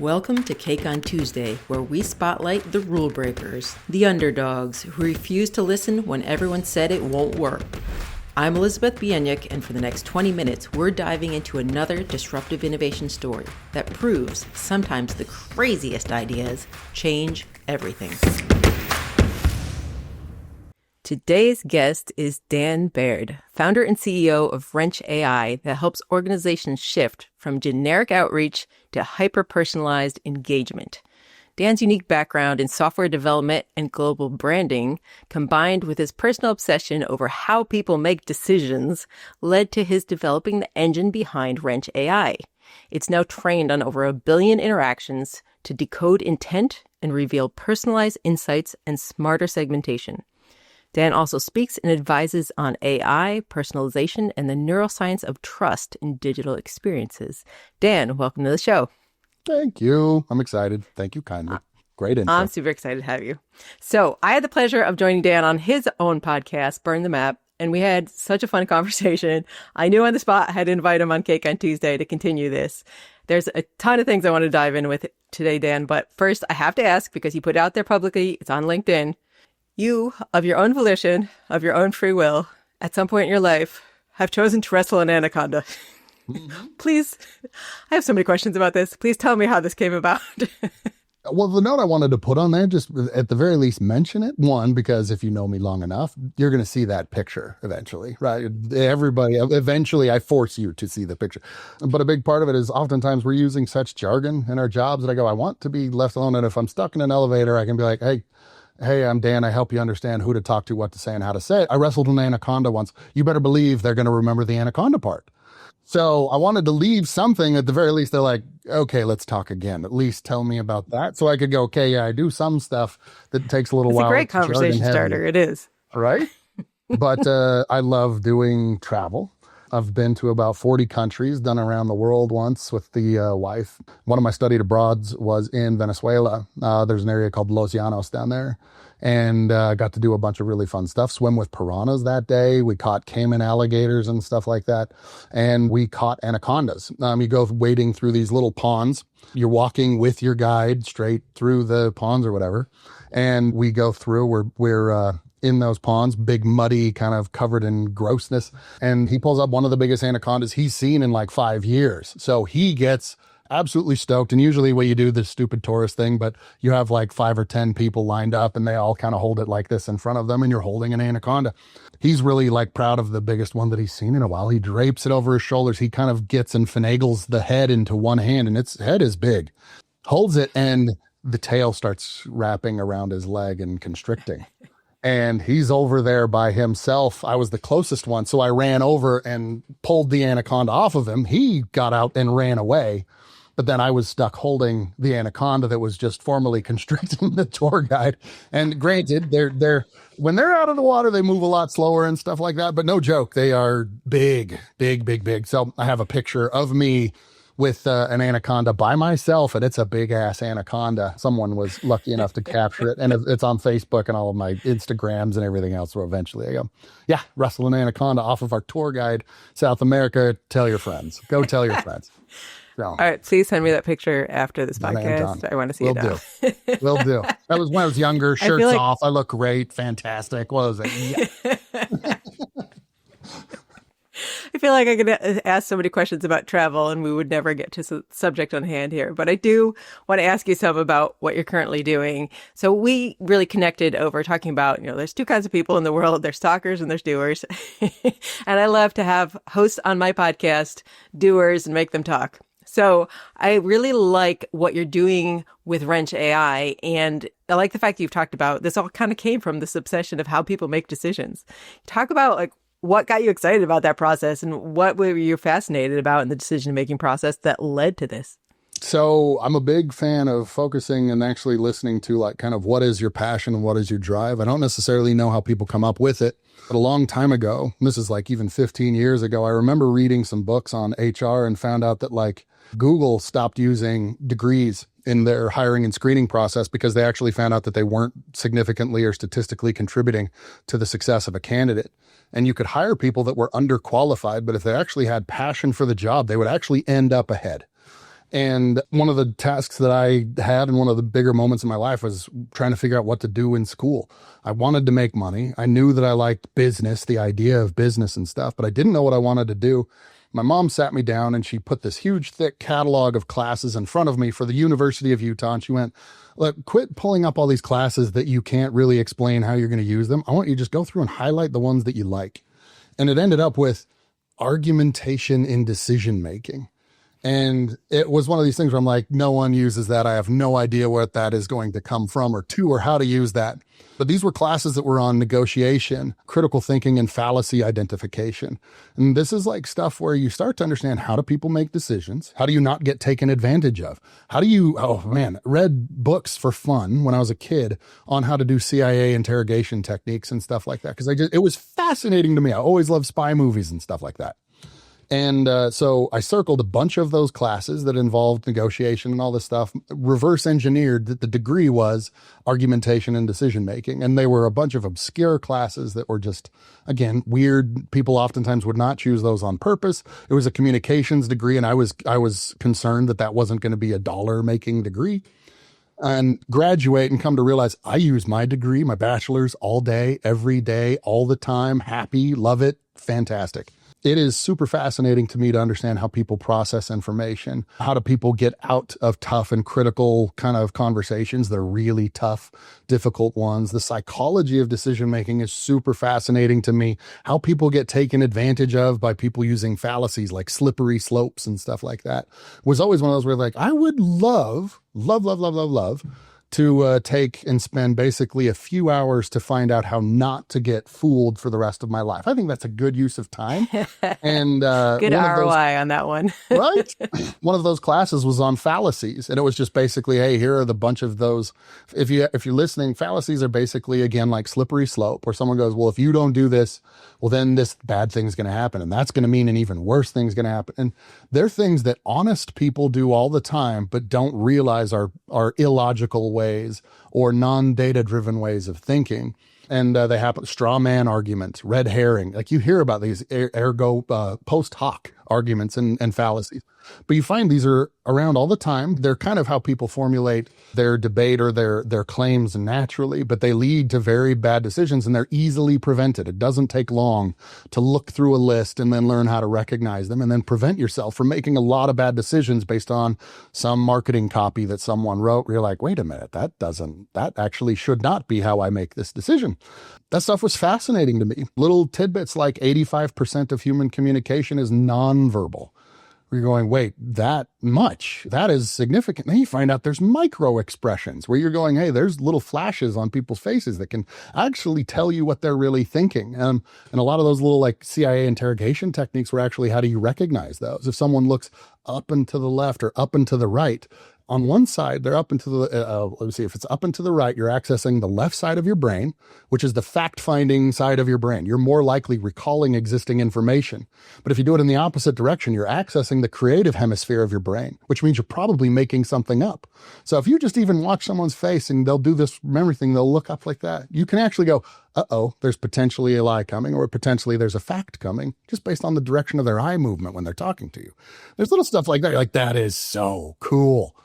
Welcome to Cake on Tuesday, where we spotlight the rule breakers, the underdogs who refuse to listen when everyone said it won't work. I'm Elizabeth Bieniek, and for the next 20 minutes, we're diving into another disruptive innovation story that proves sometimes the craziest ideas change everything. Today's guest is Dan Baird, founder and CEO of Wrench AI, that helps organizations shift from generic outreach to hyper-personalized engagement. Dan's unique background in software development and global branding, combined with his personal obsession over how people make decisions, led to his developing the engine behind Wrench AI. It's now trained on over 1 billion interactions to decode intent and reveal personalized insights and smarter segmentation. Dan also speaks and advises on AI, personalization, and the neuroscience of trust in digital experiences. Dan, welcome to the show. Thank you. I'm excited. Thank you kindly. Great intro. I'm super excited to have you. So I had the pleasure of joining Dan on his own podcast, Burn the Map, and we had such a fun conversation. I knew on the spot I had to invite him on Cake on Tuesday to continue this. There's a ton of things I want to dive in with today, Dan, but first I have to ask, because you put it out there publicly, it's on LinkedIn. You, of your own volition, of your own free will, at some point in your life, have chosen to wrestle an anaconda. Mm-hmm. Please, I have so many questions about this. Please tell me how this came about. Well, the note I wanted to put on there, just at the very least mention it. One, because if you know me long enough, you're going to see that picture eventually, right? Everybody, eventually I force you to see the picture. But a big part of it is oftentimes we're using such jargon in our jobs that I go, I want to be left alone. And if I'm stuck in an elevator, I can be like, Hey, I'm Dan. I help you understand who to talk to, what to say, and how to say it. I wrestled an anaconda once. You better believe they're going to remember the anaconda part. So I wanted to leave something. At the very least, they're like, okay, let's talk again. At least tell me about that. So I could go, okay, yeah, I do some stuff that takes a little while. It's a great conversation starter. It is. Right? But I love doing travel. I've been to about 40 countries, done around the world once with the wife. One of my studied abroads was in Venezuela. There's an area called Los Llanos down there, and got to do a bunch of really fun stuff. Swim with piranhas that day. We caught caiman alligators and stuff like that. And we caught anacondas. You go wading through these little ponds. You're walking with your guide straight through the ponds or whatever. And we go through, we're in those ponds, big, muddy, kind of covered in grossness. And he pulls up one of the biggest anacondas he's seen in like 5 years. So he gets absolutely stoked. And usually what you do, this stupid tourist thing, but you have like 5 or 10 people lined up and they all kind of hold it like this in front of them and you're holding an anaconda. He's really like proud of the biggest one that he's seen in a while. He drapes it over his shoulders. He kind of gets and finagles the head into one hand, and its head is big. Holds it, and the tail starts wrapping around his leg and constricting. And he's over there by himself. I was the closest one, so I ran over and pulled the anaconda off of him. He got out and ran away. But then I was stuck holding the anaconda that was just formally constricting the tour guide. And granted, they're when they're out of the water, they move a lot slower and stuff like that. But no joke, they are big, big, big, big. So I have a picture of me with an anaconda by myself, and it's a big ass anaconda. Someone was lucky enough to capture it, and it's on Facebook and all of my Instagrams and everything else. So eventually I go, yeah, wrestle an anaconda off of our tour guide, South America. Tell your friends. Go tell your friends. So, all right, please send me that picture after this podcast. I want to see it now. Will do. That was when I was younger, shirts off. I look great, fantastic. What was it? Yeah. I feel like I could ask so many questions about travel and we would never get to the subject on hand here. But I do want to ask you some about what you're currently doing. So we really connected over talking about, there's 2 kinds of people in the world. There's talkers and there's doers. And I love to have hosts on my podcast, doers, and make them talk. So I really like what you're doing with Wrench AI. And I like the fact that you've talked about this all kind of came from this obsession of how people make decisions. Talk about what got you excited about that process and what were you fascinated about in the decision-making process that led to this? So I'm a big fan of focusing and actually listening to kind of what is your passion and what is your drive. I don't necessarily know how people come up with it, but a long time ago, and this is even 15 years ago, I remember reading some books on HR and found out that Google stopped using degrees in their hiring and screening process because they actually found out that they weren't significantly or statistically contributing to the success of a candidate. And you could hire people that were underqualified, but if they actually had passion for the job, they would actually end up ahead. And one of the tasks that I had and one of the bigger moments in my life was trying to figure out what to do in school. I wanted to make money. I knew that I liked business, the idea of business and stuff, but I didn't know what I wanted to do. My mom sat me down and she put this huge, thick catalog of classes in front of me for the University of Utah. And she went, look, quit pulling up all these classes that you can't really explain how you're going to use them. I want you to just go through and highlight the ones that you like. And it ended up with argumentation in decision making. And it was one of these things where I'm like, no one uses that. I have no idea what that is going to come from or how to use that. But these were classes that were on negotiation, critical thinking, and fallacy identification. And this is like stuff where you start to understand, how do people make decisions? How do you not get taken advantage of? Read books for fun when I was a kid on how to do CIA interrogation techniques and stuff like that. Because it was fascinating to me. I always loved spy movies and stuff like that. And so I circled a bunch of those classes that involved negotiation and all this stuff, reverse engineered that the degree was argumentation and decision making. And they were a bunch of obscure classes that were just, again, weird. People oftentimes would not choose those on purpose. It was a communications degree, and I was concerned that wasn't going to be a dollar-making degree. And graduate and come to realize I use my degree, my bachelor's, all day, every day, all the time, happy, love it, fantastic. It is super fascinating to me to understand how people process information. How do people get out of tough and critical kind of conversations? They're really tough, difficult ones. The psychology of decision making is super fascinating to me. How people get taken advantage of by people using fallacies like slippery slopes and stuff like that was always one of those where like, I would love to take and spend basically a few hours to find out how not to get fooled for the rest of my life. I think that's a good use of time. And good ROI on that one. Right? One of those classes was on fallacies. And it was just basically, hey, here are the bunch of those. If you're listening, fallacies are basically, again, like slippery slope, where someone goes, well, if you don't do this, well, then this bad thing's going to happen. And that's going to mean an even worse thing's going to happen. And they're things that honest people do all the time, but don't realize are illogical ways or non-data driven ways of thinking. And they happen, straw man arguments, red herring. Like you hear about these ergo post hoc arguments and fallacies. But you find these are around all the time. They're kind of how people formulate their debate or their claims naturally, but they lead to very bad decisions, and they're easily prevented. It doesn't take long to look through a list and then learn how to recognize them and then prevent yourself from making a lot of bad decisions based on some marketing copy that someone wrote. You're like, wait a minute, that actually should not be how I make this decision. That stuff was fascinating to me. Little tidbits like 85% of human communication is nonverbal. You're going, wait, that much? That is significant. Then you find out there's micro expressions where you're going, hey, there's little flashes on people's faces that can actually tell you what they're really thinking. And a lot of those little like CIA interrogation techniques were actually, how do you recognize those? If someone looks up and to the left or up and to the right, on one side, they're up and to the, let me see, if it's up and to the right, you're accessing the left side of your brain, which is the fact-finding side of your brain. You're more likely recalling existing information. But if you do it in the opposite direction, you're accessing the creative hemisphere of your brain, which means you're probably making something up. So if you just even watch someone's face and they'll do this memory thing, they'll look up like that, you can actually go, uh-oh, there's potentially a lie coming, or potentially there's a fact coming, just based on the direction of their eye movement when they're talking to you. There's little stuff like that. You're like, that is so cool.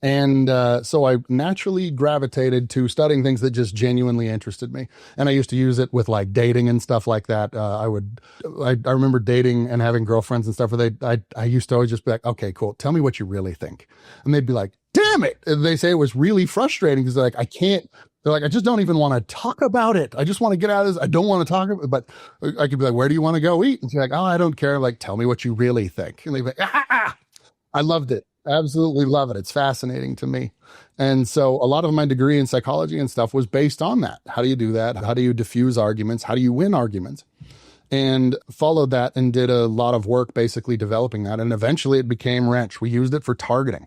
And so I naturally gravitated to studying things that just genuinely interested me. And I used to use it with like dating and stuff like that. I remember dating and having girlfriends and stuff where I used to always just be like, okay, cool. Tell me what you really think. And they'd be like, damn it. And they say it was really frustrating because they're like, they're like, I just don't even want to talk about it. I just want to get out of this. I don't want to talk about it. But I could be like, where do you want to go eat? And she's like, oh, I don't care. I'm like, tell me what you really think. And they'd be like, I loved it. Absolutely love it. It's fascinating to me. And so a lot of my degree in psychology and stuff was based on that. How do you do that? How do you diffuse arguments? How do you win arguments? And followed that and did a lot of work basically developing that. And eventually it became Wrench. We used it for targeting.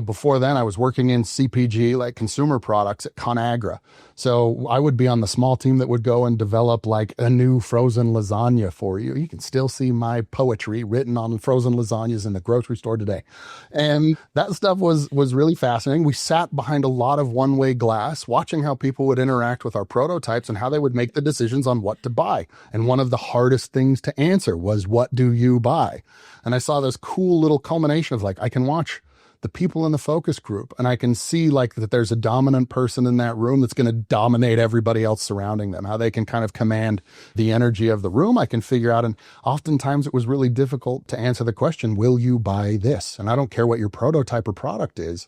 Before then I was working in CPG, like consumer products at ConAgra. So I would be on the small team that would go and develop like a new frozen lasagna for you. You can still see my poetry written on frozen lasagnas in the grocery store today. And that stuff was really fascinating. We sat behind a lot of one-way glass, watching how people would interact with our prototypes and how they would make the decisions on what to buy. And one of the hardest things to answer was, what do you buy? And I saw this cool little culmination of like, I can watch the people in the focus group, and I can see like that there's a dominant person in that room that's going to dominate everybody else surrounding them, how they can kind of command the energy of the room. I can figure out, and oftentimes it was really difficult to answer the question, will you buy this? And I don't care what your prototype or product is.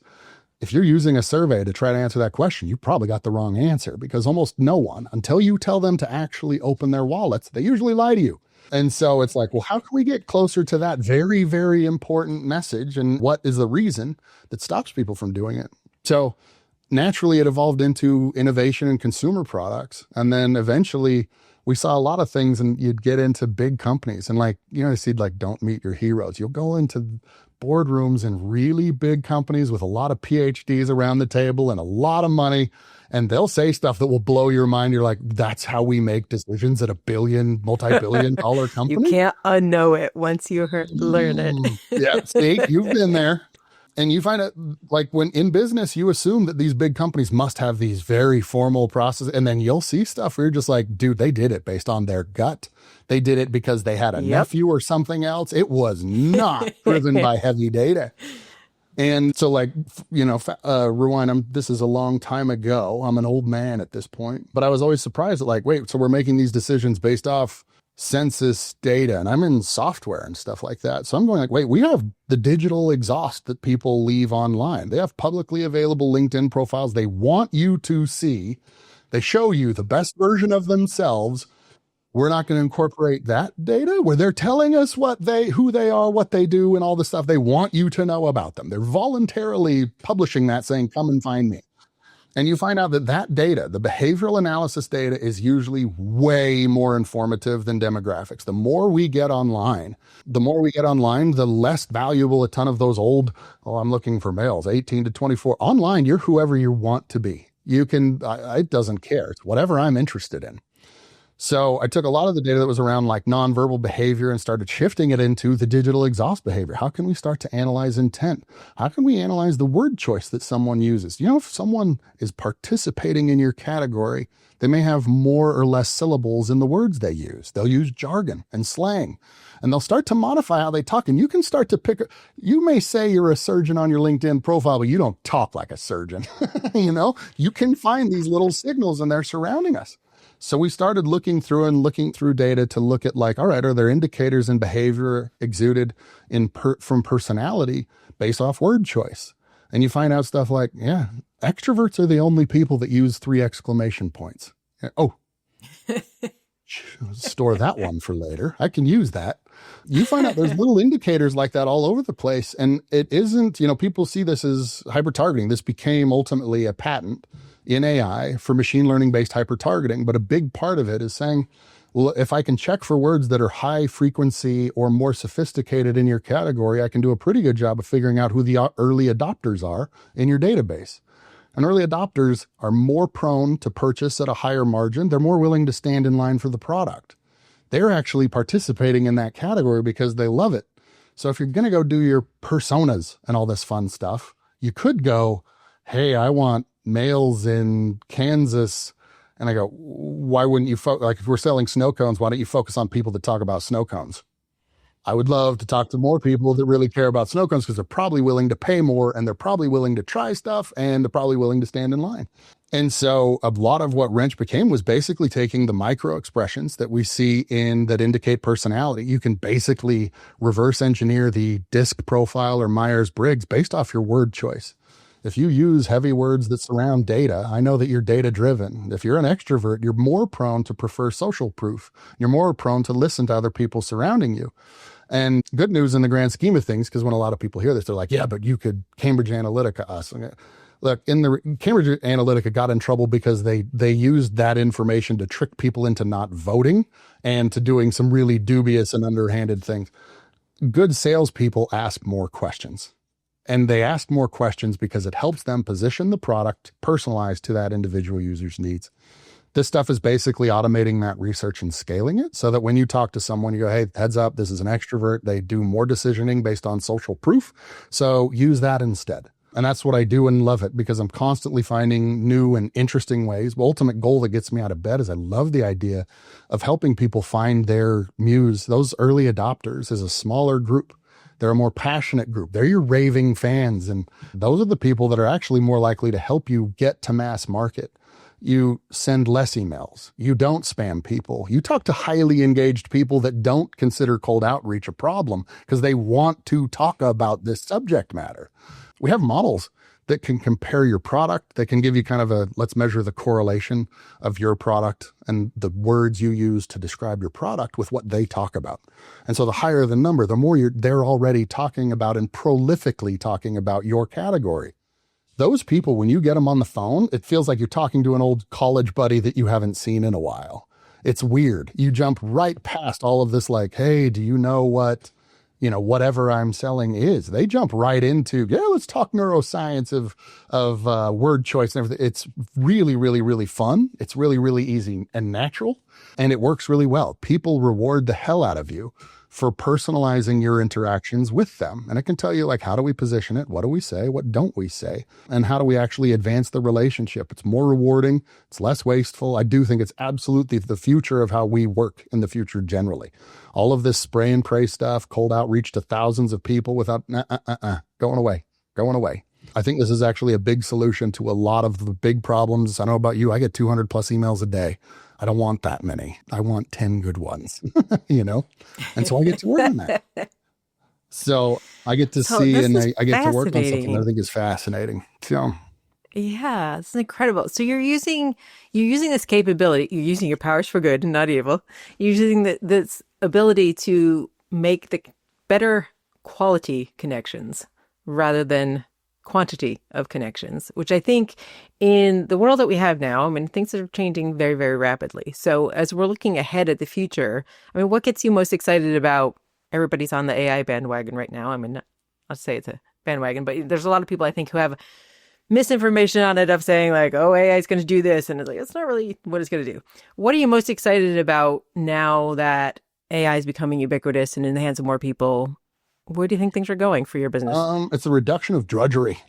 If you're using a survey to try to answer that question, you probably got the wrong answer, because almost no one, until you tell them to actually open their wallets, they usually lie to you. And so it's like, well, how can we get closer to that very, very important message? And what is the reason that stops people from doing it? So naturally, it evolved into innovation in consumer products. And then eventually we saw a lot of things, and you'd get into big companies and like, you know, I see like, don't meet your heroes. You'll go into boardrooms in really big companies with a lot of PhDs around the table and a lot of money. And they'll say stuff that will blow your mind. You're like, that's how we make decisions at a multi-billion dollar company? You can't unknow it once you learn it. Yeah, see, you've been there. And you find it like when in business, you assume that these big companies must have these very formal processes. And then you'll see stuff where you're just like, dude, they did it based on their gut. They did it because they had a nephew or something else. It was not driven by heavy data. And so like, you know, rewind, this is a long time ago. I'm an old man at this point, but I was always surprised at like, wait, so we're making these decisions based off census data, and I'm in software and stuff like that. So I'm going like, wait, we have the digital exhaust that people leave online. They have publicly available LinkedIn profiles they want you to see. They show you the best version of themselves. We're not going to incorporate that data where they're telling us who they are, what they do, and all the stuff they want you to know about them. They're voluntarily publishing that, saying, come and find me. And you find out that data, the behavioral analysis data, is usually way more informative than demographics. The more we get online, the less valuable a ton of those old, I'm looking for males, 18 to 24. Online, you're whoever you want to be. You can, it doesn't care. It's whatever I'm interested in. So I took a lot of the data that was around like nonverbal behavior and started shifting it into the digital exhaust behavior. How can we start to analyze intent? How can we analyze the word choice that someone uses? You know, if someone is participating in your category, they may have more or less syllables in the words they use. They'll use jargon and slang, and they'll start to modify how they talk. And you can start to you may say you're a surgeon on your LinkedIn profile, but you don't talk like a surgeon. You know, you can find these little signals and they're surrounding us. So we started looking through data to look at like, all right, are there indicators in behavior exuded from personality based off word choice? And you find out stuff like, yeah, extroverts are the only people that use 3 exclamation points. Oh, store that one for later. I can use that. You find out there's little indicators like that all over the place. And it isn't, you know, people see this as hyper-targeting. This became ultimately a patent in AI for machine learning based hyper-targeting. But a big part of it is saying, well, if I can check for words that are high frequency or more sophisticated in your category, I can do a pretty good job of figuring out who the early adopters are in your database. And early adopters are more prone to purchase at a higher margin. They're more willing to stand in line for the product. They're actually participating in that category because they love it. So if you're going to go do your personas and all this fun stuff, you could go, hey, I want males in Kansas. And I go, why wouldn't you like if we're selling snow cones, why don't you focus on people that talk about snow cones? I would love to talk to more people that really care about snow cones because they're probably willing to pay more and they're probably willing to try stuff and they're probably willing to stand in line. And so a lot of what Wrench became was basically taking the micro expressions that we see that indicate personality. You can basically reverse engineer the DISC profile or Myers-Briggs based off your word choice. If you use heavy words that surround data, I know that you're data driven. If you're an extrovert, you're more prone to prefer social proof. You're more prone to listen to other people surrounding you. And good news in the grand scheme of things, because when a lot of people hear this, they're like, yeah, but you could Cambridge Analytica us. Look, Cambridge Analytica got in trouble because they used that information to trick people into not voting and to doing some really dubious and underhanded things. Good salespeople ask more questions. And they ask more questions because it helps them position the product personalized to that individual user's needs. This stuff is basically automating that research and scaling it so that when you talk to someone, you go, hey, heads up, this is an extrovert. They do more decisioning based on social proof. So use that instead. And that's what I do and love it because I'm constantly finding new and interesting ways. The ultimate goal that gets me out of bed is I love the idea of helping people find their muse. Those early adopters is a smaller group They're a more passionate group. They're your raving fans. And those are the people that are actually more likely to help you get to mass market. You send less emails. You don't spam people. You talk to highly engaged people that don't consider cold outreach a problem because they want to talk about this subject matter. We have models that can compare your product, that can give you kind of a, let's measure the correlation of your product and the words you use to describe your product with what they talk about. And so the higher the number, the more they're already talking about and prolifically talking about your category. Those people, when you get them on the phone, it feels like you're talking to an old college buddy that you haven't seen in a while. It's weird. You jump right past all of this like, hey, do you know what, whatever I'm selling is? They jump right into, yeah, let's talk neuroscience of word choice and everything. It's really, really, really fun. It's really, really easy and natural, and it works really well. People reward the hell out of you for personalizing your interactions with them. And it can tell you, like, how do we position it? What do we say? What don't we say? And how do we actually advance the relationship? It's more rewarding. It's less wasteful. I do think it's absolutely the future of how we work in the future generally. All of this spray and pray stuff, cold outreach to thousands of people without, going away. I think this is actually a big solution to a lot of the big problems. I know about you. I get 200 plus emails a day. I don't want that many. I want 10 good ones, And so I get to work on that. So I get to see, and I get to work on something that I think is fascinating. So yeah, it's incredible. So you're using this capability. You're using your powers for good and not evil. You're using this ability to make the better quality connections rather than quantity of connections, which I think in the world that we have now, things are changing very, very rapidly. So as we're looking ahead at the future, what gets you most excited about? Everybody's on the AI bandwagon right now. I'll say it's a bandwagon, but there's a lot of people I think who have misinformation on it of saying like, oh, AI is going to do this. And it's like, it's not really what it's going to do. What are you most excited about now that AI is becoming ubiquitous and in the hands of more people? Where do you think things are going for your business? It's a reduction of drudgery.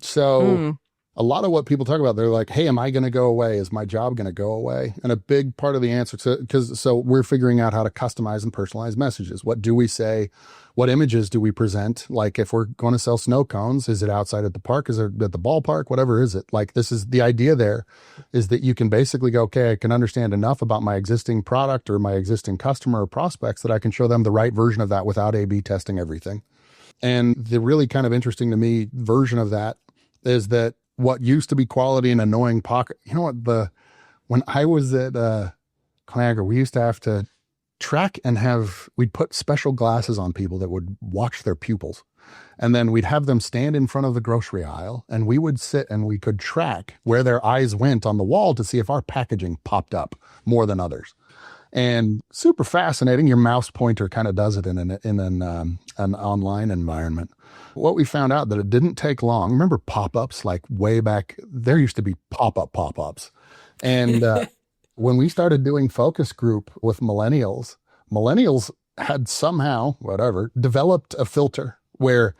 So a lot of what people talk about, they're like, hey, am I going to go away? Is my job going to go away? And a big part of the answer so we're figuring out how to customize and personalize messages. What do we say? What images do we present? Like if we're going to sell snow cones, is it outside at the park? Is it at the ballpark? Whatever is it? Like this is the idea there is that you can basically go, okay, I can understand enough about my existing product or my existing customer or prospects that I can show them the right version of that without A/B testing everything. And the really kind of interesting to me version of that is that what used to be quality and annoying pocket, when I was at Conagra, we used to have to track and we'd put special glasses on people that would watch their pupils. And then we'd have them stand in front of the grocery aisle and we would sit and we could track where their eyes went on the wall to see if our packaging popped up more than others. And super fascinating. Your mouse pointer kind of does it in an online environment. What we found out that it didn't take long. Remember pop-ups like way back? There used to be pop-ups. And when we started doing focus group with millennials had somehow, developed a filter where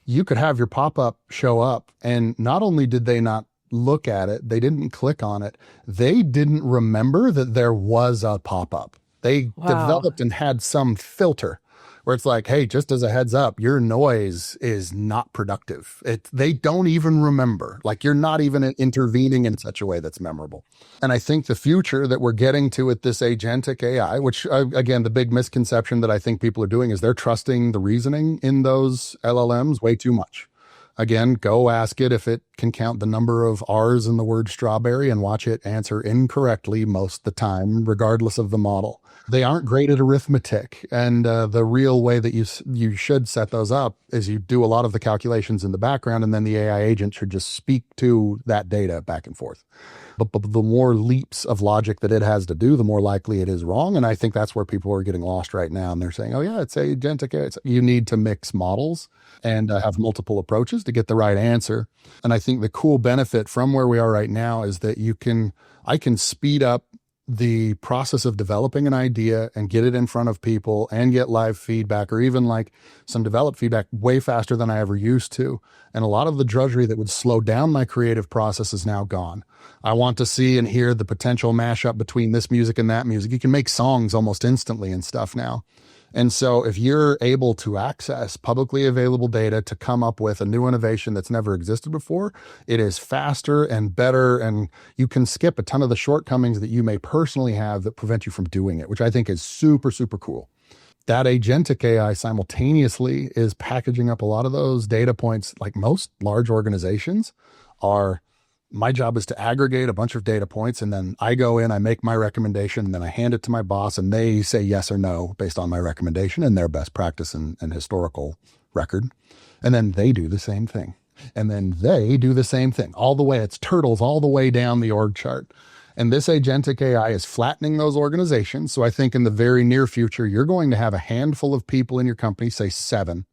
you could have your pop-up show up. And not only did they not look at it, they didn't click on it, they didn't remember that there was a pop-up. They developed and had some filter where it's like, hey, just as a heads up, your noise is not productive. They don't even remember. Like you're not even intervening in such a way that's memorable. And I think the future that we're getting to with this agentic AI, which again, the big misconception that I think people are doing is they're trusting the reasoning in those LLMs way too much. Again, go ask it if it can count the number of R's in the word strawberry and watch it answer incorrectly most of the time, regardless of the model. They aren't great at arithmetic. And the real way that you should set those up is you do a lot of the calculations in the background, and then the AI agent should just speak to that data back and forth. But the more leaps of logic that it has to do, the more likely it is wrong. And I think that's where people are getting lost right now. And they're saying, oh yeah, it's agentic. You need to mix models and have multiple approaches to get the right answer. And I think the cool benefit from where we are right now is that I can speed up the process of developing an idea and get it in front of people and get live feedback or even like some developed feedback way faster than I ever used to. And a lot of the drudgery that would slow down my creative process is now gone. I want to see and hear the potential mashup between this music and that music. You can make songs almost instantly and stuff now. And so if you're able to access publicly available data to come up with a new innovation that's never existed before, it is faster and better, and you can skip a ton of the shortcomings that you may personally have that prevent you from doing it, which I think is super, super cool. That agentic AI simultaneously is packaging up a lot of those data points. Like most large organizations are, my job is to aggregate a bunch of data points, and then I go in, I make my recommendation, and then I hand it to my boss, and they say yes or no based on my recommendation and their best practice and historical record. And then they do the same thing. And then they do the same thing. All the way, it's turtles all the way down the org chart. And this agentic AI is flattening those organizations. So I think in the very near future, you're going to have a handful of people in your company, say 7.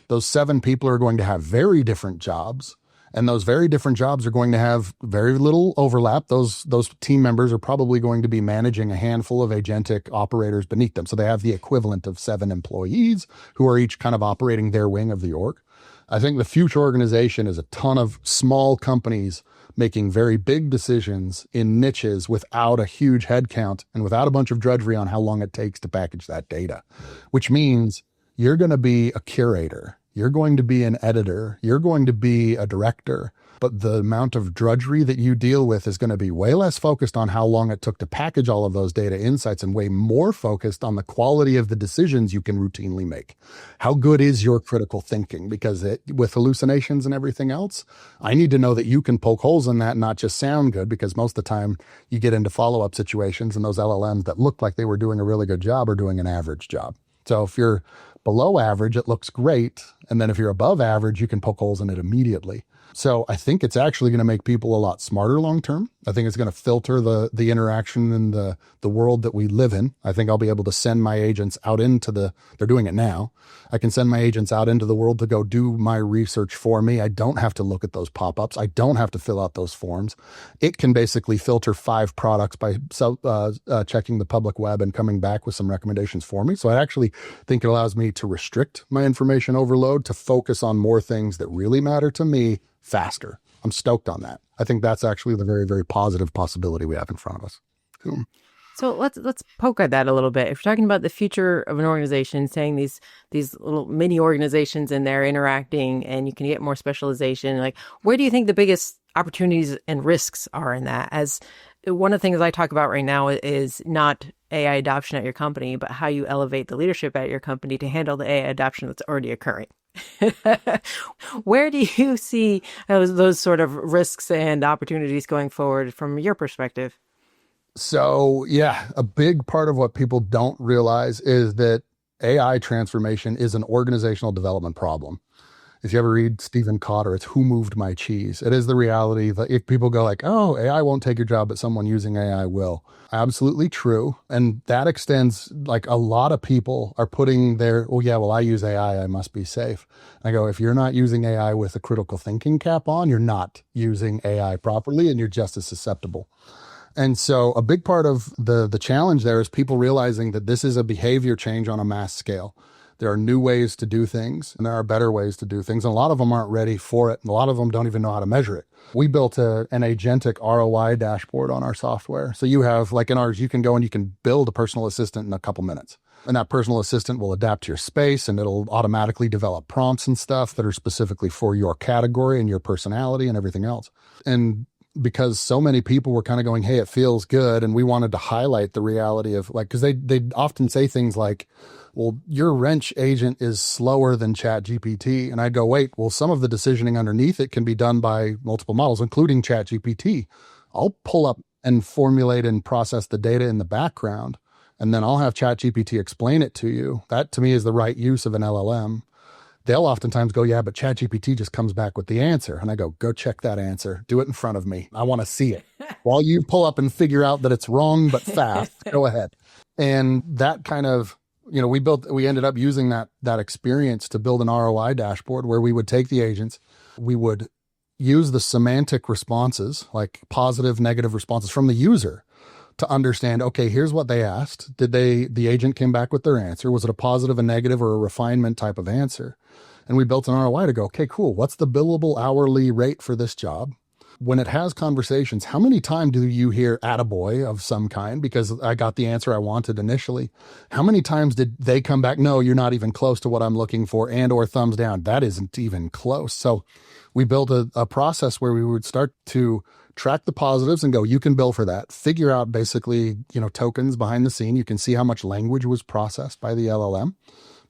Those 7 people are going to have very different jobs. And those very different jobs are going to have very little overlap. Those team members are probably going to be managing a handful of agentic operators beneath them. So they have the equivalent of 7 employees who are each kind of operating their wing of the org. I think the future organization is a ton of small companies making very big decisions in niches without a huge headcount and without a bunch of drudgery on how long it takes to package that data, which means you're going to be a curator. You're going to be an editor. You're going to be a director. But the amount of drudgery that you deal with is going to be way less focused on how long it took to package all of those data insights and way more focused on the quality of the decisions you can routinely make. How good is your critical thinking? Because with hallucinations and everything else, I need to know that you can poke holes in that and not just sound good, because most of the time you get into follow-up situations and those LLMs that look like they were doing a really good job are doing an average job. So if you're below average, it looks great. And then if you're above average, you can poke holes in it immediately. So I think it's actually going to make people a lot smarter long term. I think it's going to filter the interaction in the world that we live in. I think I'll be able to send my agents out into they're doing it now. I can send my agents out into the world to go do my research for me. I don't have to look at those pop-ups. I don't have to fill out those forms. It can basically filter 5 products by checking the public web and coming back with some recommendations for me. So I actually think it allows me to restrict my information overload, to focus on more things that really matter to me faster. I'm stoked on that. I think that's actually the very, very positive possibility we have in front of us. Cool. So let's poke at that a little bit. If you're talking about the future of an organization, saying these little mini organizations and they're interacting and you can get more specialization, like where do you think the biggest opportunities and risks are in that? As one of the things I talk about right now is not AI adoption at your company, but how you elevate the leadership at your company to handle the AI adoption that's already occurring. Where do you see those sort of risks and opportunities going forward from your perspective? So yeah, a big part of what people don't realize is that AI transformation is an organizational development problem. If you ever read Stephen Cotter, it's Who Moved My Cheese? It is the reality that if people go like, oh, AI won't take your job, but someone using AI will. Absolutely true. And that extends, like a lot of people are putting their, oh yeah, well, I use AI, I must be safe. And I go, if you're not using AI with a critical thinking cap on, you're not using AI properly and you're just as susceptible. And so a big part of the challenge there is people realizing that this is a behavior change on a mass scale. There are new ways to do things and there are better ways to do things. And a lot of them aren't ready for it. And a lot of them don't even know how to measure it. We built an agentic ROI dashboard on our software. So you have, like in ours, you can go and you can build a personal assistant in a couple minutes. And that personal assistant will adapt to your space and it'll automatically develop prompts and stuff that are specifically for your category and your personality and everything else. And because so many people were kind of going, hey, it feels good. And we wanted to highlight the reality of like, because they often say things like, well, your wrench agent is slower than ChatGPT. And I'd go, wait, well, some of the decisioning underneath it can be done by multiple models, including ChatGPT. I'll pull up and formulate and process the data in the background, and then I'll have ChatGPT explain it to you. That to me is the right use of an LLM. They'll oftentimes go, yeah, but ChatGPT just comes back with the answer. And I go check that answer. Do it in front of me. I want to see it. While you pull up and figure out that it's wrong, but fast, go ahead. And that kind of, we ended up using that experience to build an ROI dashboard where we would take the agents, we would use the semantic responses, like positive, negative responses from the user to understand, okay, here's what they asked. The agent came back with their answer. Was it a positive, a negative, or a refinement type of answer? And we built an ROI to go, okay, cool. What's the billable hourly rate for this job? when it has conversations, how many times do you hear attaboy of some kind because I got the answer I wanted initially? How many times did they come back, no, you're not even close to what I'm looking for, and or thumbs down? That isn't even close. So we built a process where we would start to track the positives and go, you can bill for that. Figure out basically, tokens behind the scene. You can see how much language was processed by the LLM.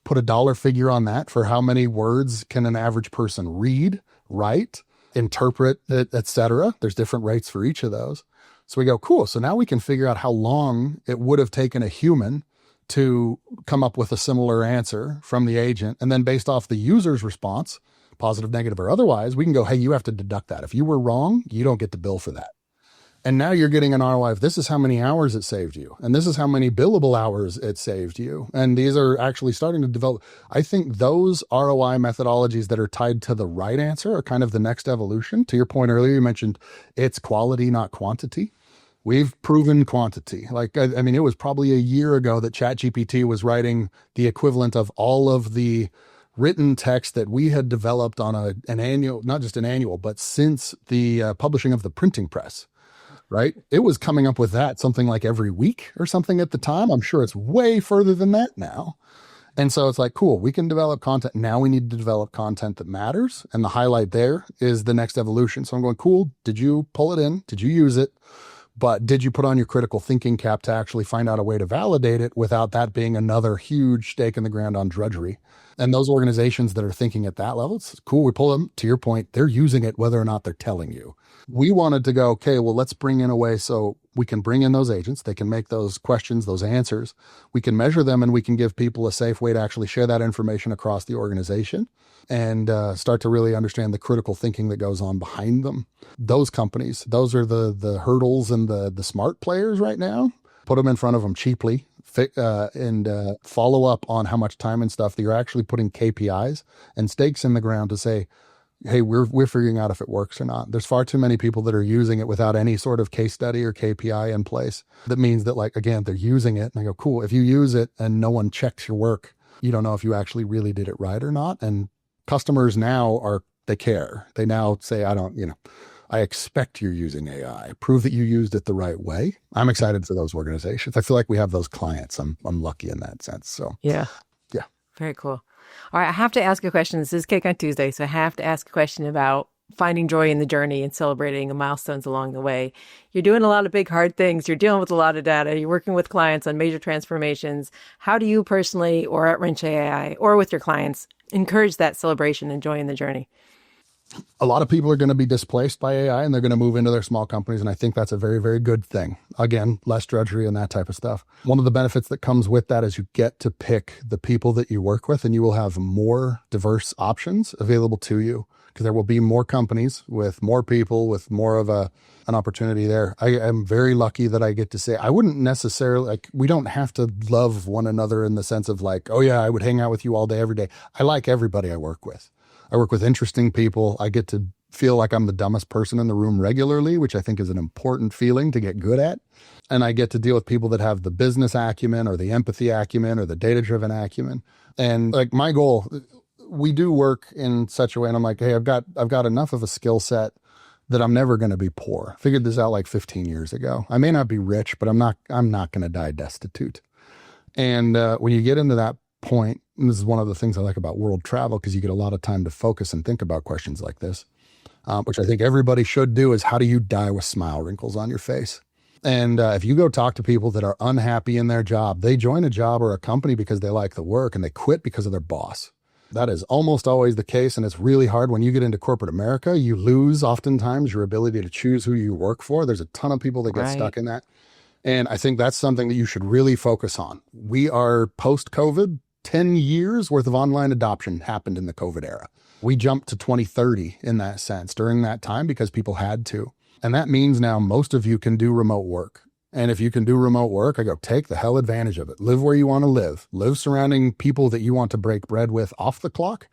Put a dollar figure on that for how many words can an average person read, write, interpret, etc. There's different rates for each of those. So we go, cool. So now we can figure out how long it would have taken a human to come up with a similar answer from the agent. And then based off the user's response, positive, negative, or otherwise, we can go, hey, you have to deduct that. If you were wrong, you don't get to bill for that. And now you're getting an ROI of this is how many hours it saved you. And this is how many billable hours it saved you. And these are actually starting to develop. I think those ROI methodologies that are tied to the right answer are kind of the next evolution. To your point earlier, you mentioned it's quality, not quantity. We've proven quantity. It was probably a year ago that ChatGPT was writing the equivalent of all of the written text that we had developed on an annual, not just an annual, but since the publishing of the printing press, right? It was coming up with that something like every week or something at the time. I'm sure it's way further than that now. And so it's like, cool, we can develop content. Now we need to develop content that matters. And the highlight there is the next evolution. So I'm going, cool, did you pull it in? Did you use it? But did you put on your critical thinking cap to actually find out a way to validate it without that being another huge stake in the ground on drudgery? And those organizations that are thinking at that level, it's cool. We pull them, to your point, they're using it whether or not they're telling you. We wanted to go, okay, well, let's bring in a way so we can bring in those agents. They can make those questions, those answers. We can measure them, and we can give people a safe way to actually share that information across the organization and start to really understand the critical thinking that goes on behind them. Those companies, those are the hurdles and the smart players right now. Put them in front of them cheaply and follow up on how much time and stuff that you're actually putting KPIs and stakes in the ground to say, hey, we're figuring out if it works or not. There's far too many people that are using it without any sort of case study or KPI in place. That means that, again, they're using it and I go, cool, if you use it and no one checks your work, you don't know if you actually really did it right or not. And customers now they care. They now say, I expect you're using AI. Prove that you used it the right way. I'm excited for those organizations. I feel like we have those clients. I'm lucky in that sense. So yeah. Very cool. All right, I have to ask a question. This is Cake on Tuesday, so I have to ask a question about finding joy in the journey and celebrating the milestones along the way. You're doing a lot of big, hard things. You're dealing with a lot of data. You're working with clients on major transformations. How do you personally, or at Wrench AI, or with your clients, encourage that celebration and joy in the journey? A lot of people are going to be displaced by AI and they're going to move into their small companies. And I think that's a very, very good thing. Again, less drudgery and that type of stuff. One of the benefits that comes with that is you get to pick the people that you work with and you will have more diverse options available to you because there will be more companies with more people with more of an opportunity there. I am very lucky that I get to say, I wouldn't necessarily, we don't have to love one another in the sense of oh yeah, I would hang out with you all day, every day. I like everybody I work with. I work with interesting people. I get to feel like I'm the dumbest person in the room regularly, which I think is an important feeling to get good at. And I get to deal with people that have the business acumen or the empathy acumen or the data-driven acumen. And my goal, we do work in such a way. And I'm like, hey, I've got enough of a skill set that I'm never going to be poor. Figured this out 15 years ago. I may not be rich, but I'm not going to die destitute. And when you get into that point, and this is one of the things I like about world travel, because you get a lot of time to focus and think about questions like this, which I think everybody should do, is how do you die with smile wrinkles on your face? And if you go talk to people that are unhappy in their job, they join a job or a company because they like the work and they quit because of their boss. That is almost always the case. And it's really hard when you get into corporate America. You lose oftentimes your ability to choose who you work for. There's a ton of people that get stuck in that. And I think that's something that you should really focus on. We are post-COVID. 10 years worth of online adoption happened in the COVID era. We jumped to 2030 in that sense during that time because people had to. And that means now most of you can do remote work. And if you can do remote work, I go, take the hell advantage of it. Live where you want to live. Live surrounding people that you want to break bread with off the clock.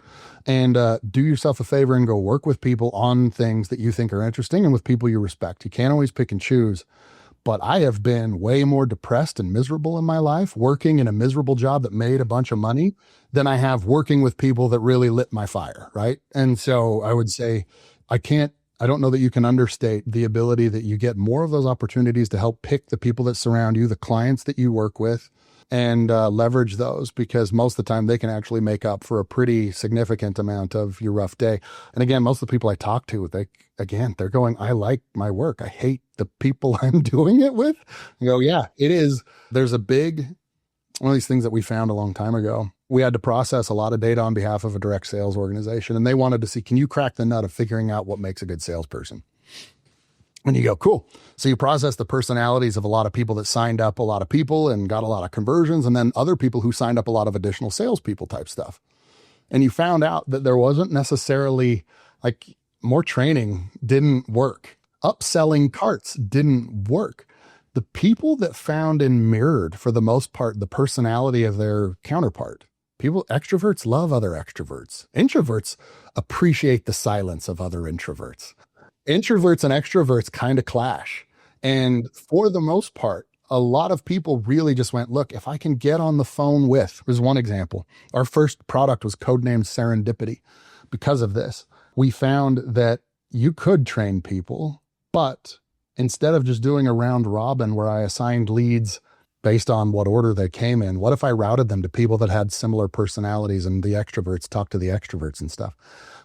And do yourself a favor and go work with people on things that you think are interesting and with people you respect. You can't always pick and choose. But I have been way more depressed and miserable in my life working in a miserable job that made a bunch of money than I have working with people that really lit my fire, right? And so I would say I can't I don't know that you can understate the ability that you get more of those opportunities to help pick the people that surround you, the clients that you work with, and leverage those, because most of the time they can actually make up for a pretty significant amount of your rough day. And again, most of the people I talk to, they're going, I like my work. I hate the people I'm doing it with. I go, yeah, it is. There's one of these things that we found a long time ago. We had to process a lot of data on behalf of a direct sales organization, and they wanted to see, can you crack the nut of figuring out what makes a good salesperson? And you go, cool. So you process the personalities of a lot of people that signed up a lot of people and got a lot of conversions, and then other people who signed up a lot of additional salespeople type stuff. And you found out that there wasn't necessarily, like, more training didn't work. Upselling carts didn't work. The people that found and mirrored, for the most part, the personality of their counterpart. Extroverts love other extroverts. Introverts appreciate the silence of other introverts. Introverts and extroverts kind of clash. And for the most part, a lot of people really just went, look, if I can get on the phone with, here's one example. Our first product was codenamed Serendipity. Because of this, we found that you could train people, but instead of just doing a round robin where I assigned leads based on what order they came in, what if I routed them to people that had similar personalities and the extroverts talked to the extroverts and stuff?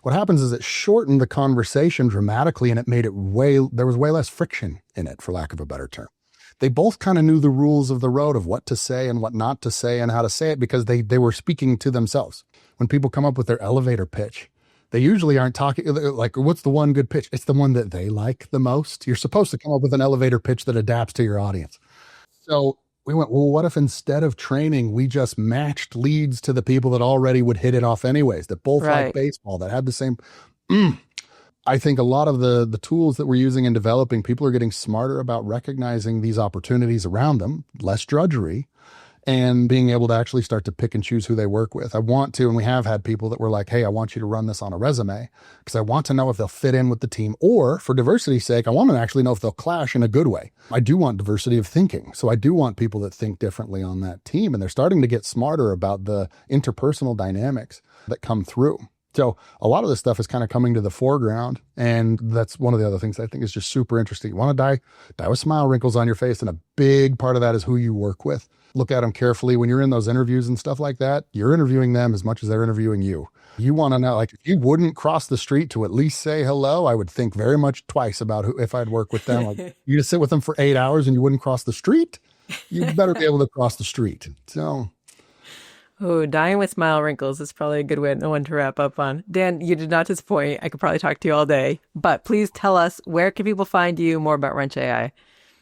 What happens is it shortened the conversation dramatically, and it made it there was way less friction in it, for lack of a better term. They both kind of knew the rules of the road of what to say and what not to say and how to say it, because they were speaking to themselves. When people come up with their elevator pitch, they usually aren't talking like, what's the one good pitch? It's the one that they like the most. You're supposed to come up with an elevator pitch that adapts to your audience. So we went, well, what if instead of training, we just matched leads to the people that already would hit it off anyways, that both like baseball, that had the same. I think a lot of the tools that we're using in developing, people are getting smarter about recognizing these opportunities around them, less drudgery, and being able to actually start to pick and choose who they work with. I want to, and we have had people that were like, hey, I want you to run this on a resume because I want to know if they'll fit in with the team, or for diversity's sake, I want to actually know if they'll clash in a good way. I do want diversity of thinking. So I do want people that think differently on that team, and they're starting to get smarter about the interpersonal dynamics that come through. So a lot of this stuff is kind of coming to the foreground, and that's one of the other things I think is just super interesting. You want to die with smile wrinkles on your face, and a big part of that is who you work with. Look at them carefully. When you're in those interviews and stuff like that, you're interviewing them as much as they're interviewing you. You want to know, like, if you wouldn't cross the street to at least say hello, I would think very much twice about if I'd work with them. Like, you just sit with them for 8 hours and you wouldn't cross the street, you better be able to cross the street. So... Oh, dying with smile wrinkles is probably a good one to wrap up on. Dan, you did not disappoint. I could probably talk to you all day, but please tell us, where can people find you, more about Wrench AI?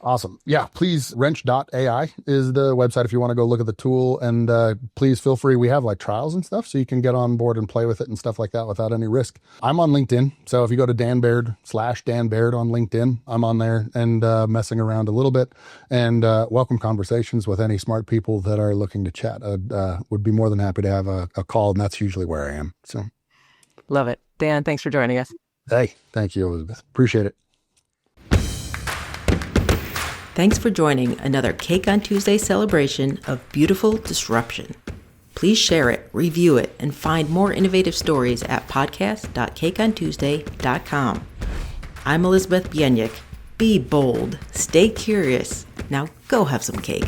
Awesome. Yeah, please, wrench.ai is the website if you want to go look at the tool. And please feel free. We have like trials and stuff, so you can get on board and play with it and stuff like that without any risk. I'm on LinkedIn. So if you go to Dan Baird /Dan Baird on LinkedIn, I'm on there and messing around a little bit, and welcome conversations with any smart people that are looking to chat. Would be more than happy to have a call, and that's usually where I am. So, love it. Dan, thanks for joining us. Hey, thank you, Elizabeth. Appreciate it. Thanks for joining another Cake on Tuesday celebration of beautiful disruption. Please share it, review it, and find more innovative stories at podcast.cakeontuesday.com. I'm Elizabeth Bieniek. Be bold, stay curious. Now go have some cake.